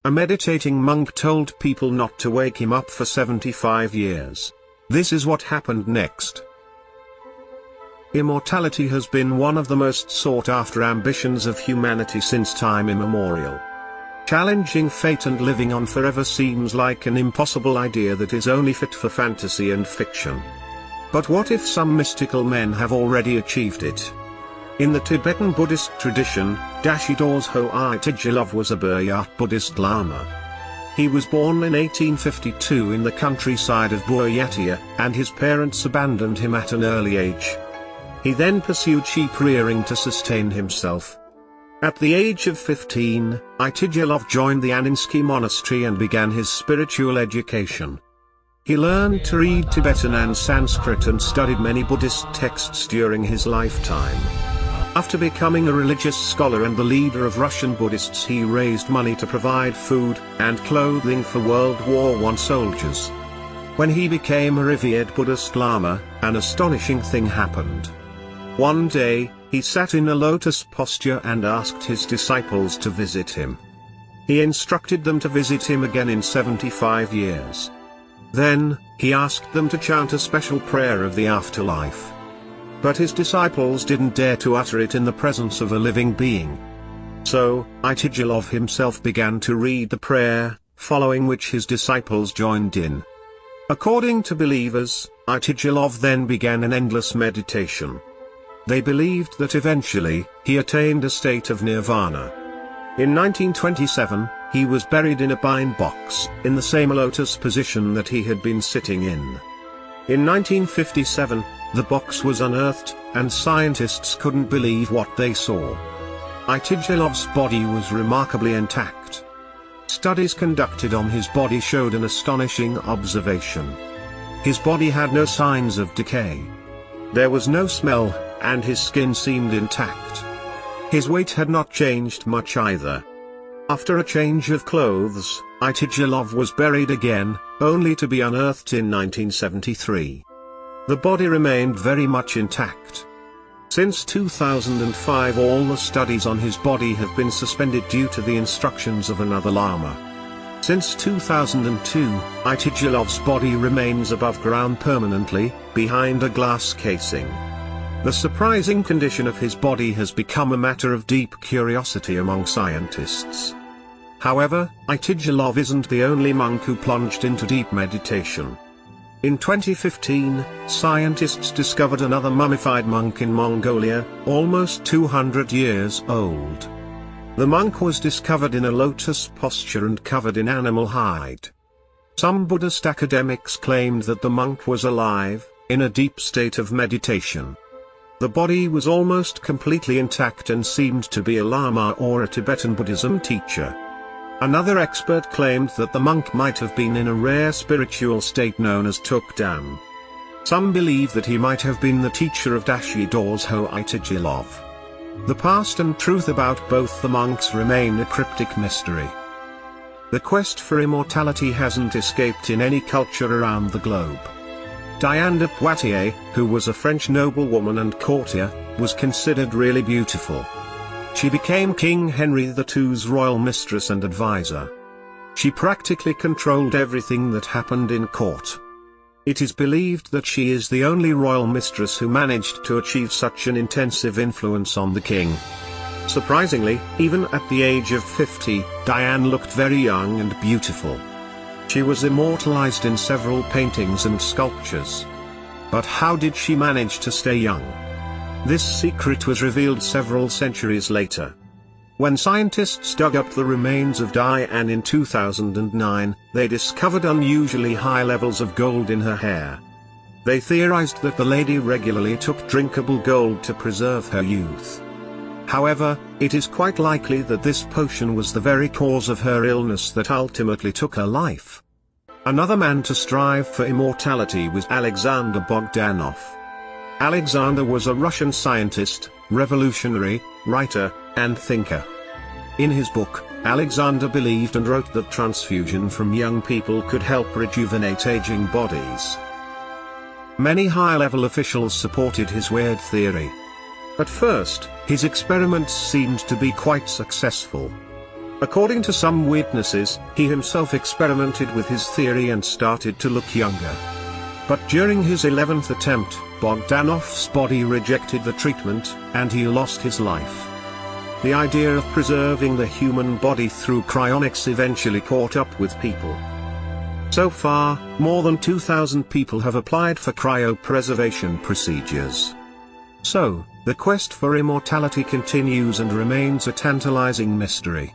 A meditating monk told people not to wake him up for 75 years. This is what happened next. Immortality has been one of the most sought-after ambitions of humanity since time immemorial. Challenging fate and living on forever seems like an impossible idea that is only fit for fantasy and fiction. But what if some mystical men have already achieved it? In the Tibetan Buddhist tradition, Dashi Dorje Tejilov was a Buryat Buddhist Lama. He was born in 1852 in the countryside of Buryatia, and his parents abandoned him at an early age. He then pursued sheep rearing to sustain himself. At the age of 15, Tejilov joined the Aninsky monastery and began his spiritual education. He learned to read Tibetan and Sanskrit and studied many Buddhist texts during his lifetime. After becoming a religious scholar and the leader of Russian Buddhists, he raised money to provide food and clothing for World War I soldiers. When he became a revered Buddhist Lama, an astonishing thing happened. One day, he sat in a lotus posture and asked his disciples to visit him. He instructed them to visit him again in 75 years. Then, he asked them to chant a special prayer of the afterlife. But his disciples didn't dare to utter it in the presence of a living being. So, Tejilov himself began to read the prayer, following which his disciples joined in. According to believers, Tejilov then began an endless meditation. They believed that eventually, he attained a state of nirvana. In 1927, he was buried in a pine box, in the same lotus position that he had been sitting in. In 1957, the box was unearthed, and scientists couldn't believe what they saw. Tejilov's body was remarkably intact. Studies conducted on his body showed an astonishing observation. His body had no signs of decay. There was no smell, and his skin seemed intact. His weight had not changed much either. After a change of clothes, Tejilov was buried again, only to be unearthed in 1973. The body remained very much intact. Since 2005, all the studies on his body have been suspended due to the instructions of another Lama. Since 2002, Tejilov's body remains above ground permanently, behind a glass casing. The surprising condition of his body has become a matter of deep curiosity among scientists. However, Tejilov isn't the only monk who plunged into deep meditation. In 2015, scientists discovered another mummified monk in Mongolia, almost 200 years old. The monk was discovered in a lotus posture and covered in animal hide. Some Buddhist academics claimed that the monk was alive, in a deep state of meditation. The body was almost completely intact and seemed to be a Lama or a Tibetan Buddhism teacher. Another expert claimed that the monk might have been in a rare spiritual state known as Tukdam. Some believe that he might have been the teacher of Dashi Dorje Tejilov. The past and truth about both the monks remain a cryptic mystery. The quest for immortality hasn't escaped in any culture around the globe. Diane de Poitiers, who was a French noblewoman and courtier, was considered really beautiful. She became King Henry II's royal mistress and advisor. She practically controlled everything that happened in court. It is believed that she is the only royal mistress who managed to achieve such an intensive influence on the king. Surprisingly, even at the age of 50, Diane looked very young and beautiful. She was immortalized in several paintings and sculptures. But how did she manage to stay young? This secret was revealed several centuries later. When scientists dug up the remains of Diane in 2009, they discovered unusually high levels of gold in her hair. They theorized that the lady regularly took drinkable gold to preserve her youth. However, it is quite likely that this potion was the very cause of her illness that ultimately took her life. Another man to strive for immortality was Alexander Bogdanov. Alexander was a Russian scientist, revolutionary, writer, and thinker. In his book, Alexander believed and wrote that transfusion from young people could help rejuvenate aging bodies. Many high-level officials supported his weird theory. At first, his experiments seemed to be quite successful. According to some witnesses, he himself experimented with his theory and started to look younger. But during his 11th attempt, Bogdanov's body rejected the treatment, and he lost his life. The idea of preserving the human body through cryonics eventually caught up with people. So far, more than 2,000 people have applied for cryopreservation procedures. So, the quest for immortality continues and remains a tantalizing mystery.